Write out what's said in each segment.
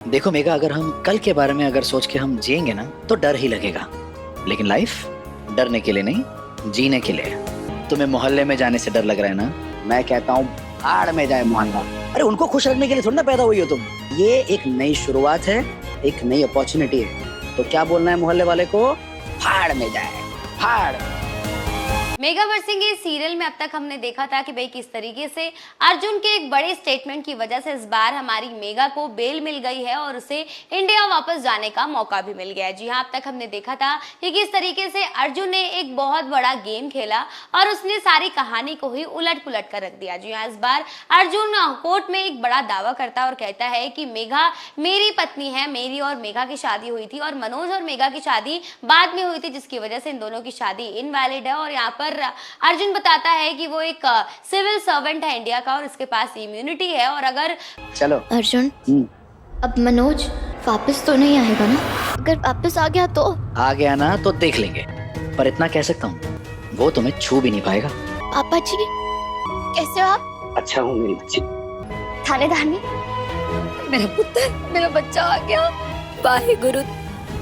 देखो मेघा, अगर हम कल के बारे में अगर सोच के हम जिएंगे ना तो डर ही लगेगा, लेकिन लाइफ डरने के लिए नहीं, जीने के लिए। तुम्हें मोहल्ले में जाने से डर लग रहा है ना, मैं कहता हूँ भाड़ में जाए मोहल्ला। अरे उनको खुश रखने के लिए थोड़ी ना पैदा हुई हो तुम। ये एक नई शुरुआत है, एक नई अपॉर्चुनिटी है, तो क्या बोलना है मोहल्ले वाले को? भाड़ में जाए, भाड़। मेगा वर्सिंग इस सीरियल में अब तक हमने देखा था कि भाई किस तरीके से अर्जुन के एक बड़े स्टेटमेंट की वजह से इस बार हमारी मेगा को बेल मिल गई है और उसे इंडिया वापस जाने का मौका भी मिल गया है। जी हाँ, अब तक हमने देखा था कि किस तरीके से अर्जुन ने एक बहुत बड़ा गेम खेला और उसने सारी कहानी को ही उलट पुलट कर रख दिया। जी हाँ, इस बार अर्जुन कोर्ट में एक बड़ा दावा करता है और कहता है कि मेघा मेरी पत्नी है, मेरी और मेघा की शादी हुई थी और मनोज और मेघा की शादी बाद में हुई थी, जिसकी वजह से इन दोनों की शादी इनवैलिड है। और यहाँ पर अर्जुन बताता है कि वो एक सिविल सर्वेंट है इंडिया का और इसके पास इम्यूनिटी है और अगर चलो अर्जुन, अब मनोज वापस तो नहीं आएगा ना? अगर वापस आ गया तो? आ गया ना तो देख लेंगे, पर इतना कह सकता हूँ वो तुम्हें छू भी नहीं पाएगा। पापा जी कैसे हो आप? अच्छा हूँ मेरी बच्ची। थानेदारनी, मेरा पुत्र, मेरा बच्चा आ गया। वाहे गुरु,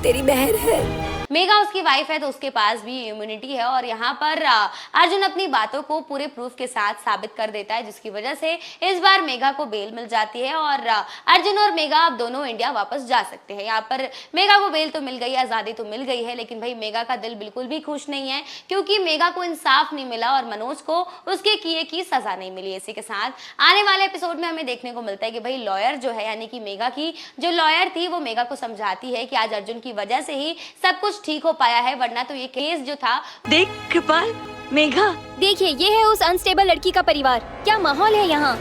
तेरी मेहर है। मेगा उसकी वाइफ है तो उसके पास भी इम्यूनिटी है और यहाँ पर अर्जुन अपनी बातों को पूरे प्रूफ के साथ साबित कर देता है, जिसकी वजह से इस बार मेगा को बेल मिल जाती है और अर्जुन और मेगा अब दोनों इंडिया वापस जा सकते हैं। यहाँ पर मेगा को बेल तो मिल गई है, आज़ादी तो मिल गई है, लेकिन भाई मेगा का दिल बिल्कुल भी खुश नहीं है क्योंकि मेगा को इंसाफ नहीं मिला और मनोज को उसके किए की सजा नहीं मिली। इसी के साथ आने वाले एपिसोड में हमें देखने को मिलता है कि भाई लॉयर जो है, यानी कि मेगा की जो लॉयर थी, वो मेगा को समझाती है कि आज अर्जुन की वजह से ही सब कुछ ठीक हो पाया है, वरना तो ये केस जो था। देख कृपाल, मेघा, देखिए ये है उस अनस्टेबल लड़की का परिवार। क्या माहौल है यहाँ?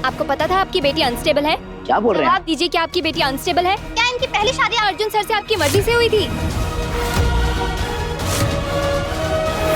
आपको पता था आपकी बेटी अनस्टेबल है? क्या बोल रहे हैं? जवाब दीजिए, क्या आपकी बेटी अनस्टेबल है? क्या इनकी पहली शादी अर्जुन सर से आपकी मर्जी से हुई थी?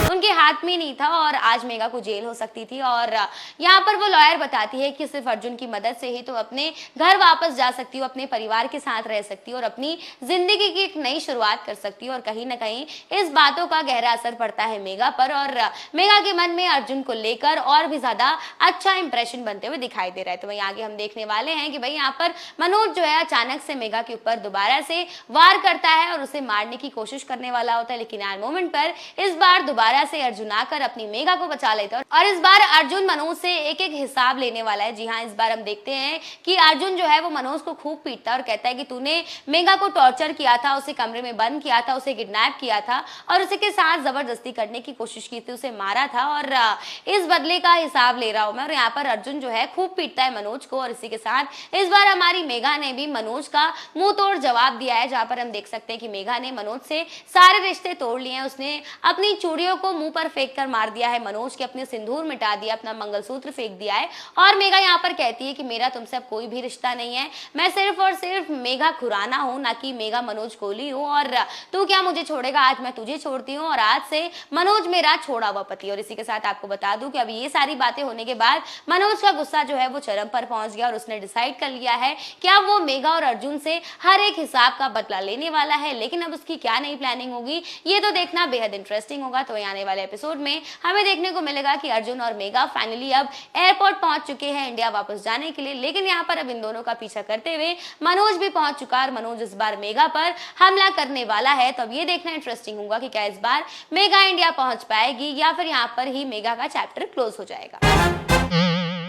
उनके हाथ में नहीं था और आज मेगा को जेल हो सकती थी। और यहाँ पर वो लॉयर बताती है कि सिर्फ अर्जुन की मदद से ही तो अपने घर वापस जा सकती हो, अपने परिवार के साथ रह सकती हो और अपनी जिंदगी की एक नई शुरुआत कर सकती हो। और कहीं ना कहीं इस बातों का गहरा असर पड़ता है मेगा पर और मेगा के मन में अर्जुन को लेकर और भी ज्यादा अच्छा इंप्रेशन बनते हुए दिखाई दे रहा है। तो वहीं आगे हम देखने वाले हैं कि भाई यहाँ पर मनोज जो है अचानक से मेगा के ऊपर दोबारा से वार करता है और उसे मारने की कोशिश करने वाला होता है, लेकिन एट मोमेंट पर इस बार दोबारा से अर्जुन आकर अपनी मेगा को बचा लेता है और इस बार अर्जुन मनोज से एक एक हिसाब लेने वाला है। जी हाँ, इस बार हम देखते हैं कि अर्जुन जो है वो मनोज को खूब पीटता है और कहता है कि तूने मेगा को टॉर्चर किया था, उसे कमरे में बंद किया था, उसे किडनैप किया था और उसे के साथ जबरदस्ती करने की कोशिश की थी, उसे मारा था और इस बदले का हिसाब ले रहा हूं मैं। और यहाँ पर अर्जुन जो है खूब पीटता है मनोज को और इसी के साथ इस बार हमारी मेगा ने भी मनोज का मुंह तोड़ जवाब दिया है, जहां पर हम देख सकते हैं कि मेगा ने मनोज से सारे रिश्ते तोड़ लिए हैं। उसने अपनी चूड़ियों को मुंह पर फेंक कर मार दिया है मनोज के, अपने सिंदूर मिटा दिया, अपना मंगलसूत्र फेंक दिया है और मेगा यहाँ पर कहती है कि मेरा तुमसे अब कोई भी रिश्ता नहीं है, मैं सिर्फ और सिर्फ मेघा खुराना हूँ, ना कि मेगा मनोज कोहली हूँ और तू क्या मुझे छोड़ेगा? आज मैं तुझे छोड़ती हूँ और आज से मनोज मेरा छोड़ा हुआ पति। और इसी के साथ आपको बता दूं कि अभी ये सारी बातें होने के बाद मनोज का गुस्सा जो है वो चरम पर पहुंच गया और उसने डिसाइड कर लिया है कि अब वो मेगा और अर्जुन से हर एक हिसाब का बदला लेने वाला है। लेकिन अब उसकी क्या नई प्लानिंग होगी ये तो देखना बेहद इंटरेस्टिंग होगा। तो आने वाले एपिसोड में हमें देखने को मिलेगा कि अर्जुन और मेगा फाइनली अब एयरपोर्ट पहुंच चुके हैं इंडिया वापस जाने के लिए, लेकिन यहाँ पर अब इन दोनों का पीछा करते हुए मनोज भी पहुंच चुका है और मनोज इस बार मेगा पर हमला करने वाला है। तो अब ये देखना इंटरेस्टिंग होगा कि क्या इस बार मेगा इंडिया पहुंच पाएगी या फिर यहाँ पर ही मेगा का चैप्टर क्लोज हो जाएगा।